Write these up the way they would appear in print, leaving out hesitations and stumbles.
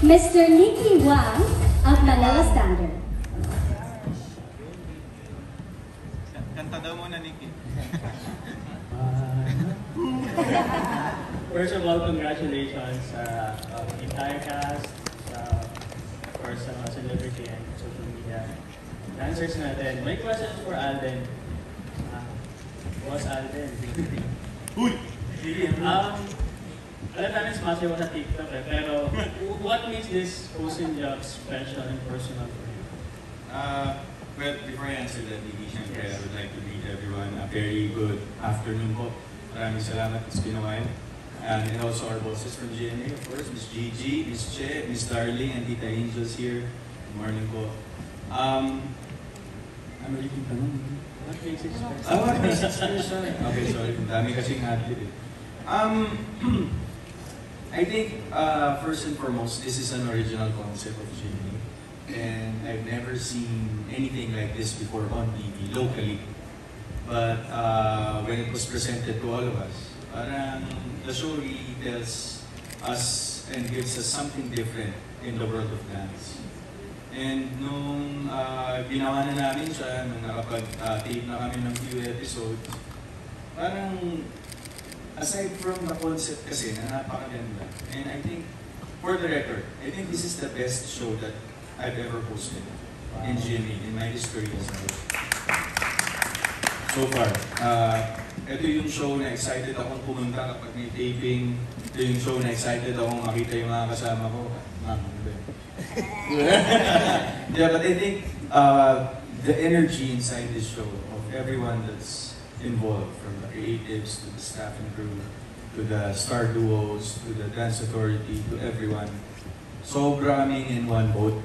Mr. Nicky Wang of Manila Standard. Kanta daw muna, Nicky. First of all, congratulations sa entire cast, of course, sa mga celebrity and social media dancers natin. My question is for Alden. Boss Alden. Uy! Alam namin smash mo sa TikTok pero what makes this posting job special and personal for you? Well, before I answer that, Nicky, syempre, I would like to greet everyone. A very good afternoon po. Maraming salamat, Ms. Pinoy. And also our bosses from GMA, of course, Ms. Gigi, Ms. Che, Ms. Darling, and Tita Angel's here. Good morning po. Ano ulit yung tanong? What makes it special? What makes it special? Okay, sorry. Dami kasing athlete eh. I think, first and foremost, this is an original concept of GMA. And I've never seen anything like this before on TV, locally. But when it was presented to all of us, parang the show really tells us and gives us something different in the world of dance. And nung ginawa na namin siya, nung nakapag-tape na kami ng few episodes, parang aside from the concept kasi na napakaganda. And I think, for the record, I think this is the best show that I've ever posted in GMA, in my history as well. So far. Ito yung show na excited akong pumunta kapag may taping. Ito yung show na excited akong makita yung mga kasama ko. Yeah, but I think the energy inside this show of everyone that's involved, from the creatives to the staff and crew, to the star duos, to the dance authority, to everyone, sobra kaming in one boat.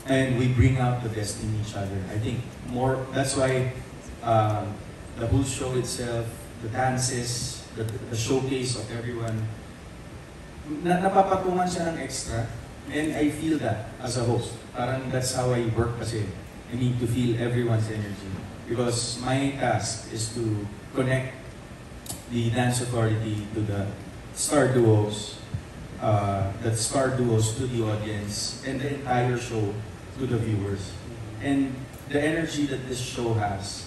And we bring out the best in each other. I think more, that's why the whole show itself, the dances, the showcase of everyone, napapatungan siya ng extra. And I feel that as a host. Parang that's how I work kasi. I need to feel everyone's energy. Because my task is to connect the dance authority to the star duos, to the audience, and the entire show to the viewers. And the energy that this show has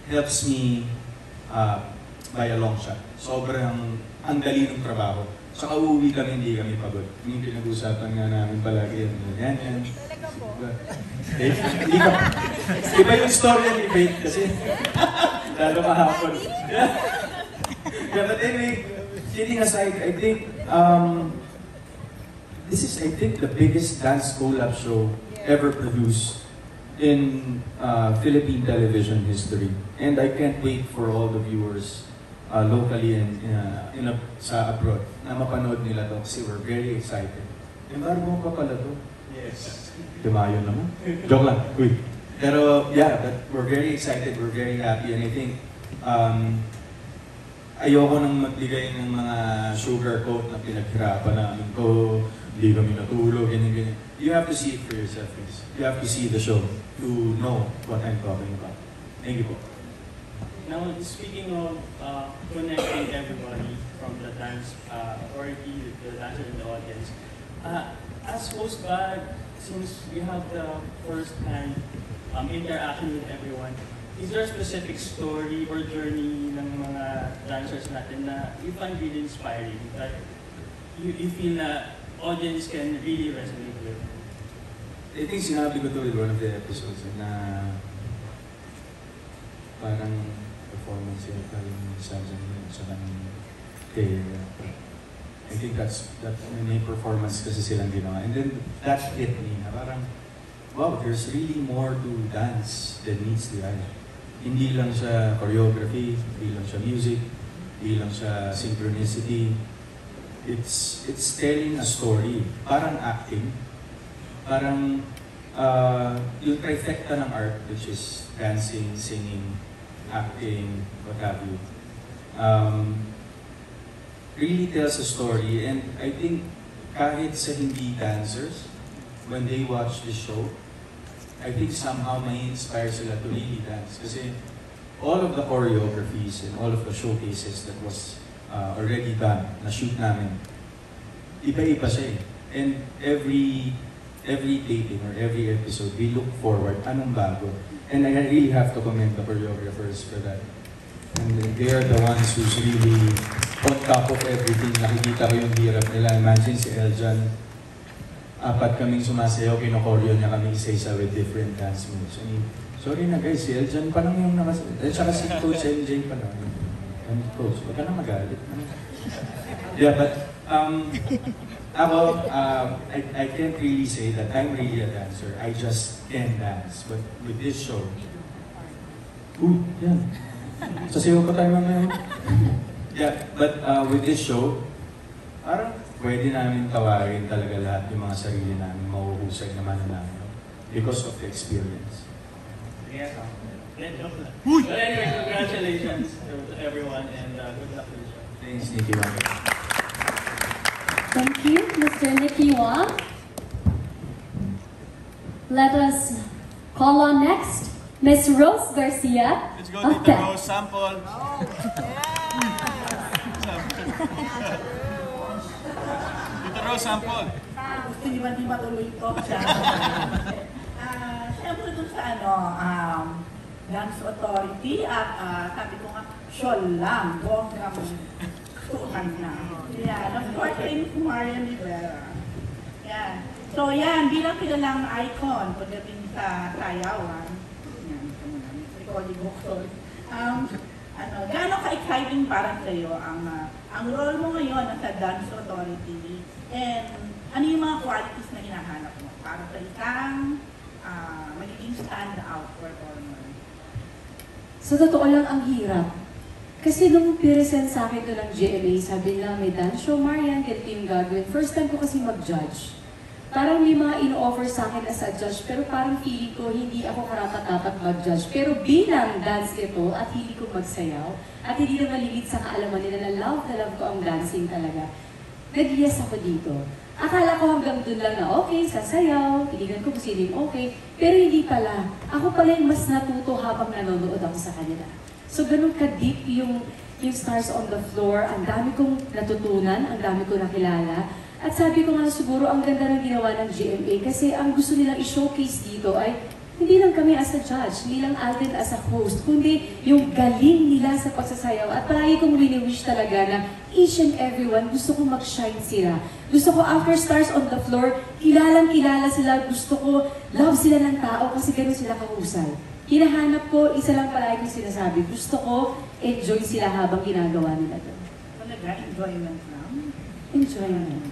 helps me by a long shot. Sobrang ang dali ng trabaho. Saka uuwi kami, hindi kami pagod. Yung pinag-usapan nga namin palagi yan. Talaga po? Iba yung story ni Faith kasi lalo kahapon. Yeah, but anyway, kidding aside, I think this is, I think, the biggest dance collab show ever produced in Philippine television history. And I can't wait for all the viewers locally and sa abroad na mapanood nila to kasi we're very excited. Embargo pa pala to. Yes. Tumayo naman. Joke lang. Uy. Pero yeah, but we're very excited, we're very happy, and I think ayoko nang magbigay ng mga sugarcoat na pinaghirapan namin ko, hindi kami natulog, ganyan. You have to see it for yourself, guys. You have to see the show to know what I'm talking about. Thank you po. Now, speaking of connecting everybody from the dance authority, the dancer and the audience, as host ba, since you have the first-hand interaction with everyone, is there a specific story or journey ng mga dancers natin na you find really inspiring, that you feel na audience can really resonate with? I think sinabi ko to with one of the episodes na parang performance yata yung Sajan yun sa kanang I think that may performance kasi silang ginawa. And then that hit me na parang, wow, there's really more to dance than meets the eye. Hindi lang siya choreography, hindi lang siya music, hindi lang siya synchronicity. It's telling a story. Parang acting. Parang yung trifecta ng art, which is dancing, singing, acting, what have you, really tells a story. And I think kahit sa hindi dancers, when they watch this show, I think somehow may inspire sila to really dance. Kasi all of the choreographies and all of the showcases that was already done, na shoot namin, iba-iba siya eh. And every taping or every episode, we look forward, anong bago. And I really have to commend the choreographers for that. And they are the ones who's really on top of everything. Nakikita ko yung hirap nila. Imagine si Eljan, apat kaming sumasayaw, kinokoryo niya kami isa-isa with different dance moves. I mean, sorry na guys, si Eljan pa lang yung nakasayaw. At saka si Coach MJ pa lang. Coach, wag ka na magalit. Yeah, but I can't really say that I'm really a dancer. I just can dance. But with this show, yan. Sasayaw pa tayo mamaya. Yeah, but with this show, parang pwede namin tawarin talaga lahat yung mga sarili namin, mahuhusay naman na namin because of the experience. Yeah. But anyway, congratulations to everyone and good luck with the show. Thanks, Nicky Wang. Thank you, Mr. Nicky Wang. Let us call on next Miss Rose Garcia. Let's go to the Rose sample. Dito Rose sample. Gusto niyo ba di matuloy ito? Siyempre dun sa Dance Authority at sabi ko nga, sure lang, bonggang sukan na. Yan, of course, rin si Marian Rivera. Yan. So yan, bilang kilalang icon pagdating sa sayawan, yan, recording book, sorry. Gaano ka-exciting para sa iyo ang role mo ngayon sa Dance Authority and ano yung mga qualities na hinahanap mo para sa isang magiging stand-out performer? Sa totoo lang, ang hirap. Kasi nung present sa akin ito ng GMA, sabi nila may dance show, Marian, ganito yung gagawin. First time ko kasi mag-judge. Parang may mga in-offer sa akin as a judge, pero parang feeling ko hindi ako karapat-dapat mag-judge. Pero bilang dance ito at hindi ko magsayaw, at hindi na maligid sa kaalaman nila na love ko ang dancing talaga, nag-yes ako dito. Akala ko hanggang dun lang na okay, sasayaw, tinigan ko kung sino yung okay, pero hindi pala. Ako pala yung mas natuto habang nanonood ako sa kanila. So ganun ka-deep yung Stars on the Floor, ang dami kong natutunan, ang dami kong nakilala. At sabi ko nga siguro ang ganda ng ginawa ng GMA kasi ang gusto nilang i-showcase dito ay hindi lang kami as a judge, hindi lang Alden as a host, kundi yung galing nila sa pagsasayaw. At palagi kong wini-wish talaga na each and everyone, gusto kong mag-shine sila. Gusto ko after Stars on the Floor, kilalang-kilala sila, gusto ko love sila ng tao kasi ganun sila kahusay. Hinahanap ko, isa lang palagi kong sinasabi, gusto ko enjoy sila habang ginagawa nila doon. Talaga, enjoyment lang? Enjoyment.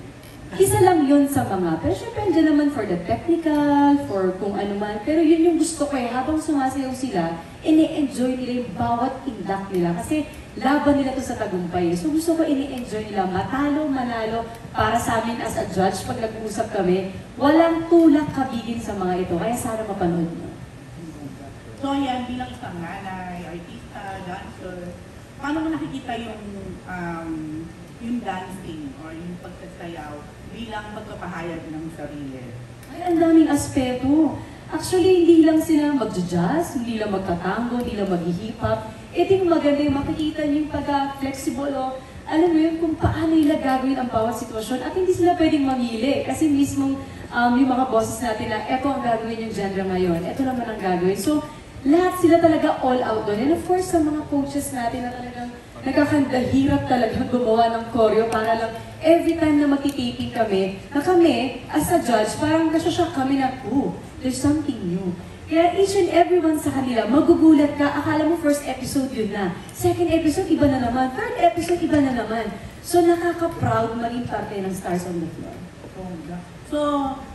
Isa lang yun sa mga, pero syempre andyan naman for the technical, for kung ano man. Pero yun yung gusto ko eh, habang sumasayaw sila, ini-enjoy nila yung bawat indak nila. Kasi laban nila to sa tagumpay. So gusto ko ini-enjoy nila, matalo, manalo, para sa amin as a judge, pag nag-uusap kami, walang tulak kabigin sa mga ito. Kaya sana mapanood mo. So yan, bilang isang nanay, artista, dancer, paano mo nakikita yung dancing or yung pagsasayaw bilang pagpapahayag ng sarili? Ay, ang daming aspeto. Actually, hindi lang sila mag-jazz, hindi lang magtatango, hindi lang mag-hip hop. Ito yung maganda yung makikita niyo yung pagka-flexible o alam mo yun kung paano nila gagawin ang bawat sitwasyon at hindi sila pwedeng mamili kasi mismong yung mga bosses natin na eto ang gagawin yung genre ngayon, eto naman ang gagawin. So, lahat sila talaga all out doon. And of course, sa mga coaches natin na talagang nakakandahirap talagang gumawa ng choreo para lang every time na magtitaping kami, na kami, as a judge, parang nasashock kami na, oh, there's something new. Kaya each and everyone sa kanila, magugulat ka, akala mo first episode yun na. Second episode, iba na naman. Third episode, iba na naman. So nakaka-proud maging parte ng Stars on the Floor. So,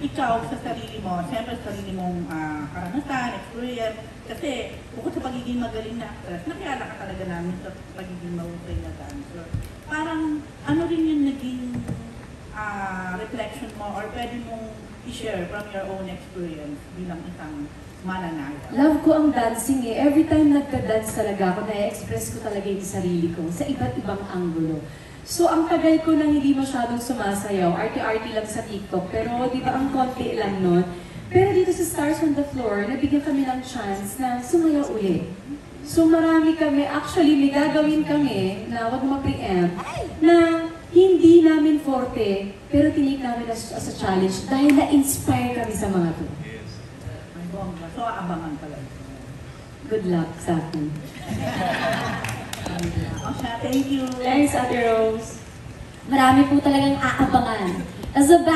ikaw sa sarili mo, siyempre sa sarili mong karanasan, experience, kasi bukod sa pagiging magaling na actress, nakilala ka talaga namin sa pagiging mahusay na dancer. Parang ano rin yung naging reflection mo or pwede mong i-share from your own experience bilang isang mananaya? Love ko ang dancing eh. Every time nagka-dance talaga ako, na-express ko talaga yung sarili ko sa iba't ibang anggulo. So, ang tagal ko nang hindi masyadong sumasayaw, arty-arty lang sa TikTok, pero di ba ang konti lang nun. Pero dito sa Stars on the Floor, nabigyan kami ng chance na sumayaw ulit. So, marami kami, actually, may gagawin kami na wag ma-preempt, na hindi namin forte, pero tinik namin as a challenge dahil na-inspire kami sa mga to. Ang bongga. So, abangan pala. Good luck sa akin. O siya, thank you. Thanks, Ate Rose. Marami po talagang aabangan. As a